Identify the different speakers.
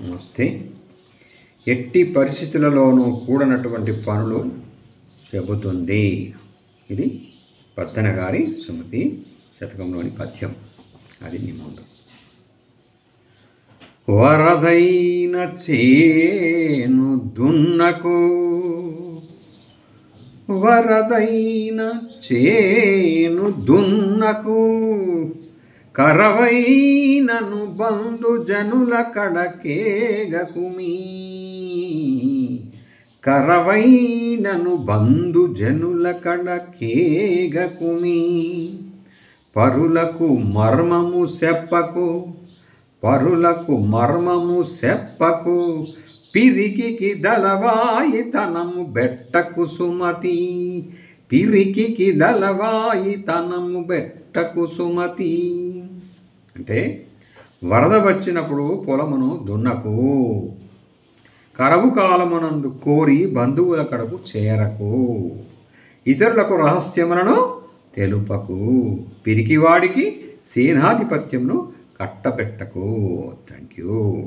Speaker 1: వస్తే ఎట్టి పరిస్థితులలోనూ కూడనటువంటి పనులు చెబుతుంది. ఇది పద్దన గారి సుమతి శతకంలోని పద్యం. అది నీ ముందు. వరదైన చేను దున్నకు, వరదైన చేను దున్నకు, కరవైనను బంధు జనుల కడకేగకుమీ, కరవైనను బంధు జనుల కడకేగకుమీ. పరులకు మర్మము చెప్పకు, పరులకు మర్మము చెప్పకు, పిరికికి దళవాయితనము బెట్టకు సుమతి, పిరికికి దళవాయితనము బెట్టకు సుమతి. అంటే వరద వచ్చినప్పుడు పొలమును దున్నకు, కరవు కాలమునందు కోరి బంధువుల కడకు చేరకు, ఇతరులకు రహస్యములను తెలుపకు, పిరికివాడికి సేనాధిపత్యమును కట్టబెట్టకు. Thank you.